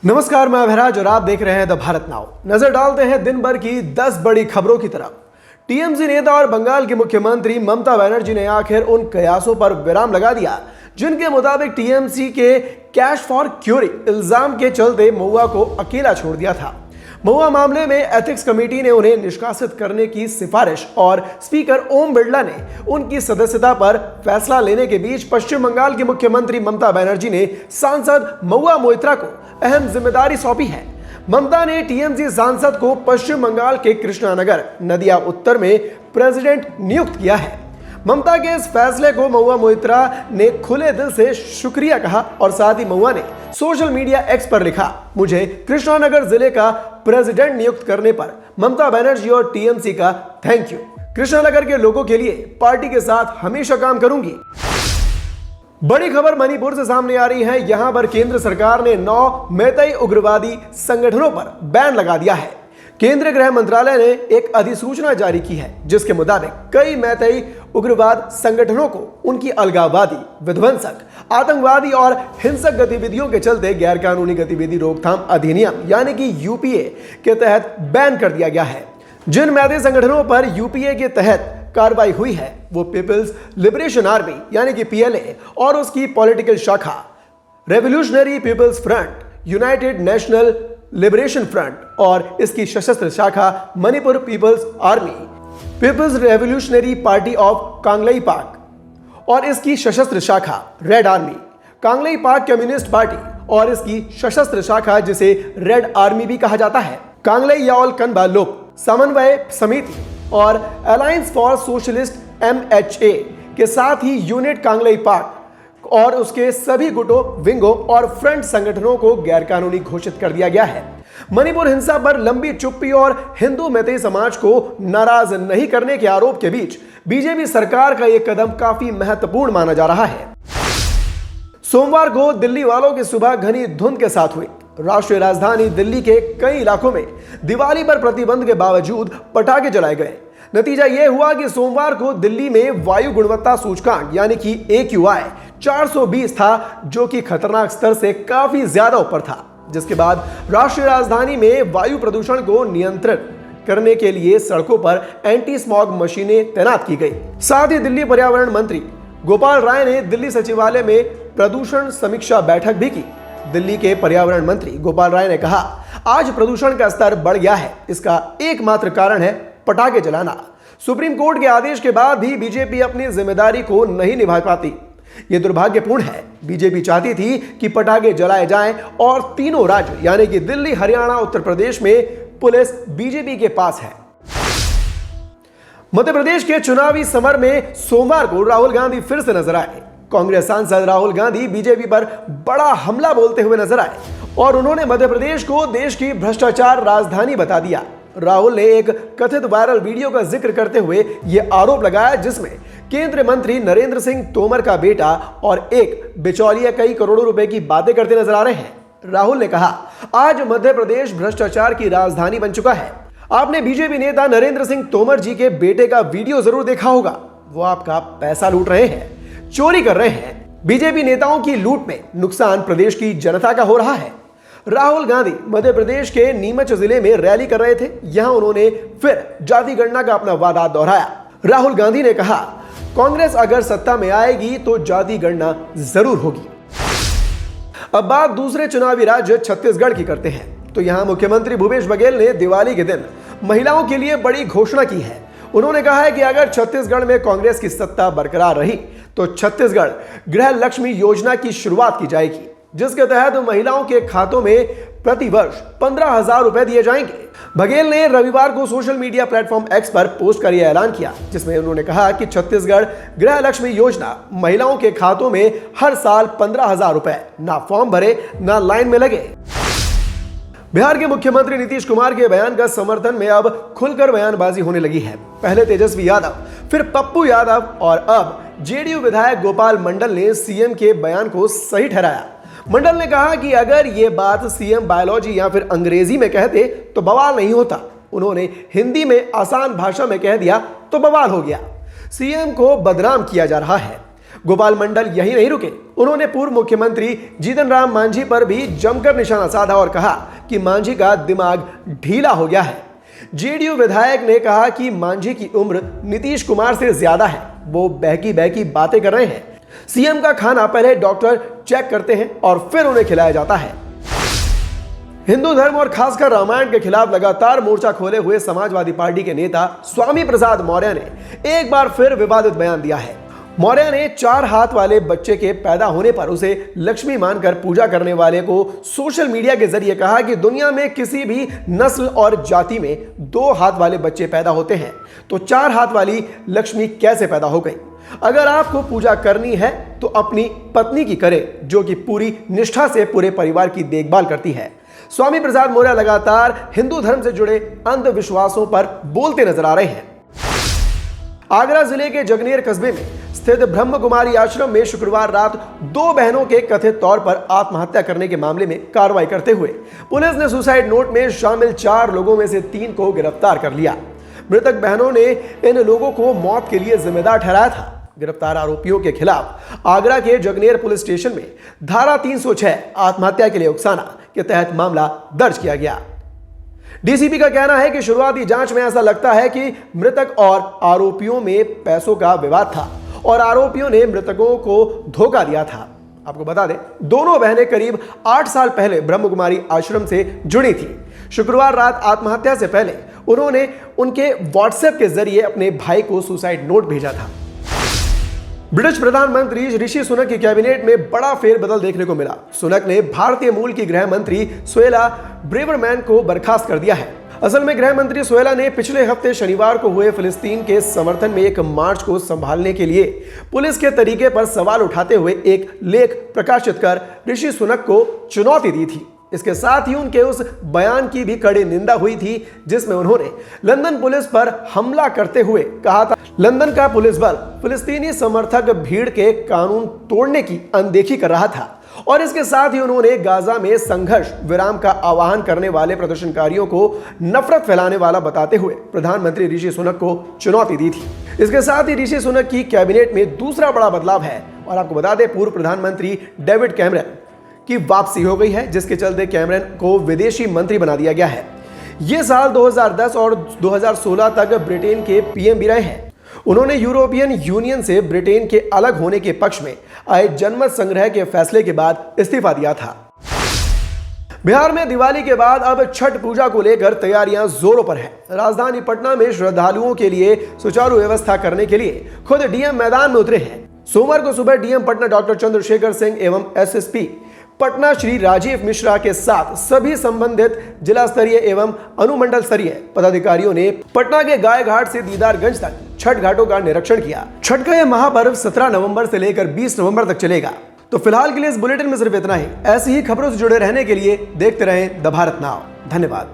नमस्कार, मैं अभयराज और आप देख रहे हैं द भारत नाउ। नजर डालते हैं दिन भर की 10 बड़ी खबरों की तरफ। टीएमसी नेता और बंगाल की मुख्यमंत्री ममता बनर्जी ने आखिर उन कयासों पर विराम लगा दिया जिनके मुताबिक टीएमसी के कैश फॉर क्यूरी इल्जाम के चलते महुआ को अकेला छोड़ दिया था। महुआ मामले में एथिक्स कमेटी ने उन्हें निष्कासित करने की सिफारिश और स्पीकर ओम बिरला ने उनकी सदस्यता पर फैसला लेने के बीच पश्चिम बंगाल की मुख्यमंत्री ममता बनर्जी ने सांसद महुआ मोइत्रा को अहम जिम्मेदारी सौंपी है। ममता ने टीएमसी सांसद को पश्चिम बंगाल के कृष्णानगर नदिया उत्तर में प्रेसिडेंट नियुक्त किया है। ममता के इस फैसले को महुआ मोइत्रा ने खुले दिल से शुक्रिया कहा और साथ ही महुआ ने सोशल मीडिया एक्स पर लिखा, मुझे कृष्णानगर जिले का प्रेसिडेंट नियुक्त करने पर ममता बनर्जी और टीएमसी का थैंक यू। कृष्णानगर के लोगों के लिए पार्टी के साथ हमेशा काम करूंगी। बड़ी खबर मणिपुर से सामने आ रही है। यहां पर केंद्र सरकार ने 9 मैतेई उग्रवादी संगठनों पर बैन लगा दिया है। केंद्रीय गृह मंत्रालय ने एक अधिसूचना जारी की है जिसके मुताबिक कई मैतेई उग्रवाद संगठनों को उनकी अलगाववादी, विध्वंसक, आतंकवादी और हिंसक गतिविधियों के चलते गैरकानूनी गतिविधि रोकथाम अधिनियम यानी कि यूपीए के तहत बैन कर दिया गया है। जिन मैतेई संगठनों पर यूपीए के तहत कार्रवाई हुई है वो पीपल्स लिबरेशन आर्मी यानी कि पीएलए और उसकी पॉलिटिकल शाखा Revolutionary People's Front, United National Liberation Front और इसकी सशस्त्र शाखा Manipur People's Army, People's Revolutionary Party of Kangleipak और इसकी सशस्त्र शाखा रेड आर्मी, कांगलेई पाक कम्युनिस्ट पार्टी और इसकी सशस्त्र शाखा जिसे रेड आर्मी भी कहा जाता है, कांगलेई याओल कनबा लोक समन्वय समिति और अलायंस फॉर सोशलिस्ट एमएचए के साथ ही यूनिट कांगलेई पाक और उसके सभी गुटों, विंगों और फ्रंट संगठनों को गैरकानूनी घोषित कर दिया गया है। मणिपुर हिंसा पर लंबी चुप्पी और हिंदू मैतेई समाज को नाराज नहीं करने के आरोप के बीच बीजेपी सरकार का यह कदम काफी महत्वपूर्ण माना जा रहा है। सोमवार को दिल्ली वालों की सुबह घनी धुंध के साथ हुई। राष्ट्रीय राजधानी दिल्ली के कई इलाकों में दिवाली पर प्रतिबंध के बावजूद पटाखे जलाए गए। नतीजा यह हुआ कि सोमवार को दिल्ली में वायु गुणवत्ता सूचकांक यानी कि AQI 420 था, जो कि खतरनाक स्तर से काफी ज्यादा ऊपर था, जिसके बाद राष्ट्रीय राजधानी में वायु प्रदूषण को नियंत्रित करने के लिए सड़कों पर एंटी स्मॉग मशीनें तैनात की गई। साथ ही दिल्ली पर्यावरण मंत्री गोपाल राय ने दिल्ली सचिवालय में प्रदूषण समीक्षा बैठक भी की। दिल्ली के पर्यावरण मंत्री गोपाल राय ने कहा, आज प्रदूषण का स्तर बढ़ गया है, इसका एकमात्र कारण है पटाखे जलाना। सुप्रीम कोर्ट के आदेश के बाद भी बीजेपी अपनी जिम्मेदारी को नहीं निभा पाती। यह दुर्भाग्यपूर्ण है। बीजेपी चाहती थी कि पटाखे जलाए जाएं और तीनों राज्य यानी कि दिल्ली, हरियाणा, उत्तर प्रदेश में पुलिस बीजेपी के पास है। मध्य प्रदेश के चुनावी समर में सोमवार को राहुल गांधी फिर से नजर आए। कांग्रेस सांसद राहुल गांधी बीजेपी पर बड़ा हमला बोलते हुए नजर आए और उन्होंने मध्य प्रदेश को देश की भ्रष्टाचार राजधानी बता दिया। राहुल ने एक कथित वायरल वीडियो का जिक्र करते हुए यह आरोप लगाया जिसमें केंद्रीय मंत्री नरेंद्र सिंह तोमर का बेटा और एक बिचौलिया कई करोड़ों रुपए की बातें करते नजर आ रहे हैं। राहुल ने कहा, आज मध्य प्रदेश भ्रष्टाचार की राजधानी बन चुका है। आपने बीजेपी नेता नरेंद्र सिंह तोमर जी के बेटे का वीडियो जरूर देखा होगा। वो आपका पैसा लूट रहे हैं, चोरी कर रहे हैं। बीजेपी नेताओं की लूट में नुकसान प्रदेश की जनता का हो रहा है। राहुल गांधी मध्य प्रदेश के नीमच जिले में रैली कर रहे थे। यहां उन्होंने फिर जाति गणना का अपना वादा दोहराया। राहुल गांधी ने कहा, कांग्रेस अगर सत्ता में आएगी तो जाति गणना जरूर होगी। अब बात दूसरे चुनावी राज्य छत्तीसगढ़ की करते हैं तो यहां मुख्यमंत्री भूपेश बघेल ने दिवाली के दिन महिलाओं के लिए बड़ी घोषणा की है। उन्होंने कहा है कि अगर छत्तीसगढ़ में कांग्रेस की सत्ता बरकरार रही तो छत्तीसगढ़ गृह लक्ष्मी योजना की शुरुआत की जाएगी, जिसके तहत महिलाओं के खातों में प्रति वर्ष 15,000 रुपए दिए जाएंगे। बघेल ने रविवार को सोशल मीडिया प्लेटफॉर्म एक्स पर पोस्ट कर यह ऐलान किया, जिसमें उन्होंने कहा कि छत्तीसगढ़ गृह लक्ष्मी योजना महिलाओं के खातों में हर साल 15,000 रुपए, ना फॉर्म भरे ना लाइन में लगे। बिहार के मुख्यमंत्री नीतीश कुमार के बयान का समर्थन में अब खुलकर बयानबाजी होने लगी है। पहले तेजस्वी यादव, फिर पप्पू यादव और अब जेडीयू विधायक गोपाल मंडल ने सीएम के बयान को सही ठहराया। मंडल ने कहा कि अगर ये बात सीएम बायोलॉजी या फिर अंग्रेजी में कहते तो बवाल नहीं होता। उन्होंने हिंदी में आसान भाषा में कह दिया तो बवाल हो गया। सीएम को बदनाम किया जा रहा है। गोपाल मंडल यही नहीं रुके, उन्होंने पूर्व मुख्यमंत्री जीतन राम मांझी पर भी जमकर निशाना साधा और कहा कि मांझी का दिमाग ढीला हो गया है। जेडीयू विधायक ने कहा कि मांझी की उम्र नीतीश कुमार से ज्यादा है, वो बहकी बहकी बातें कर रहे हैं। सीएम का खाना पहले डॉक्टर चेक करते हैं और फिर उन्हें खिलाया जाता है। हिंदू धर्म और खासकर रामायण के खिलाफ लगातार मोर्चा खोले हुए समाजवादी पार्टी के नेता स्वामी प्रसाद मौर्य ने एक बार फिर विवादित बयान दिया है। मौर्य ने 4 हाथ वाले बच्चे के पैदा होने पर उसे लक्ष्मी मानकर पूजा करने वाले को सोशल मीडिया के जरिए कहा कि दुनिया में किसी भी नस्ल और जाति में 2 हाथ वाले बच्चे पैदा होते हैं, तो 4 हाथ वाली लक्ष्मी कैसे पैदा हो गई? अगर आपको पूजा करनी है तो अपनी पत्नी की करे, जो कि पूरी निष्ठा से पूरे परिवार की देखभाल करती है। स्वामी प्रसाद मौर्य लगातार हिंदू धर्म से जुड़े अंधविश्वासों पर बोलते नजर आ रहे हैं। आगरा जिले के जगनेर कस्बे में स्थित ब्रह्म कुमारी आश्रम में शुक्रवार रात 2 बहनों के कथित तौर पर आत्महत्या करने के मामले में कार्रवाई करते हुए पुलिस ने सुसाइड नोट में शामिल 4 लोगों में से 3 को गिरफ्तार कर लिया। मृतक बहनों ने इन लोगों को मौत के लिए जिम्मेदार ठहराया था। गिरफ्तार आरोपियों के खिलाफ आगरा के जगनेर पुलिस स्टेशन में धारा 306 आत्महत्या के लिए उकसाना के तहत मामला दर्ज किया गया। डीसीपी का कहना है कि शुरुआती जांच में ऐसा लगता है कि मृतक और आरोपियों में पैसों का विवाद था और आरोपियों ने मृतकों को धोखा दिया था। आपको बता दें, दोनों बहनें करीब 8 साल पहले ब्रह्म कुमारी आश्रम से जुड़ी थी। शुक्रवार रात आत्महत्या से पहले उन्होंने उनके व्हाट्सएप के जरिए अपने भाई को सुसाइड नोट भेजा था। ब्रिटिश प्रधानमंत्री ऋषि सुनक की कैबिनेट में बड़ा फेरबदल देखने को मिला। सुनक ने भारतीय मूल की गृह मंत्री सुएला ब्रेवरमैन को बर्खास्त कर दिया है। असल में गृह मंत्री सुएला ने पिछले हफ्ते शनिवार को हुए फिलिस्तीन के समर्थन में एक मार्च को संभालने के लिए पुलिस के तरीके पर सवाल उठाते हुए एक लेख प्रकाशित कर ऋषि सुनक को चुनौती दी थी। इसके साथ ही उनके उस बयान की भी कड़ी निंदा हुई थी जिसमें उन्होंने लंदन पुलिस पर हमला करते हुए कहा था, लंदन का पुलिस बल फिलिस्तीनी समर्थक भीड़ के कानून तोड़ने की अनदेखी कर रहा था और इसके साथ ही उन्होंने गाजा में संघर्ष विराम का आह्वान करने वाले प्रदर्शनकारियों को नफरत फैलाने वाला बताते हुए प्रधानमंत्री ऋषि सुनक को चुनौती दी थी। इसके साथ ही ऋषि सुनक की कैबिनेट में दूसरा बड़ा बदलाव है और आपको बता दें, पूर्व प्रधानमंत्री डेविड कैमरन की वापसी हो गई है, जिसके चलते कैमरन को विदेशी मंत्री बना दिया गया है। ये साल 2010 और 2016 तक ब्रिटेन के पीएम भी रहे हैं। उन्होंने यूरोपियन यूनियन से ब्रिटेन के अलग होने के पक्ष में आए जनमत संग्रह के फैसले के बाद इस्तीफा दिया था। बिहार में दिवाली के बाद अब छठ पूजा को लेकर तैयारियां जोरों पर है। राजधानी पटना में श्रद्धालुओं के लिए सुचारू व्यवस्था करने के लिए खुद डीएम मैदान में उतरे हैं। सोमवार को सुबह डीएम पटना डॉक्टर चंद्रशेखर सिंह एवं एसएसपी पटना श्री राजीव मिश्रा के साथ सभी संबंधित जिला स्तरीय एवं अनुमंडल स्तरीय पदाधिकारियों ने पटना के गाय घाट से दीदारगंज तक छठ घाटों का निरीक्षण किया। छठ का यह महापर्व 17 नवंबर से लेकर 20 नवंबर तक चलेगा। तो फिलहाल के लिए इस बुलेटिन में सिर्फ इतना ही। ऐसी ही खबरों से जुड़े रहने के लिए देखते रहें द भारत नाउ। धन्यवाद।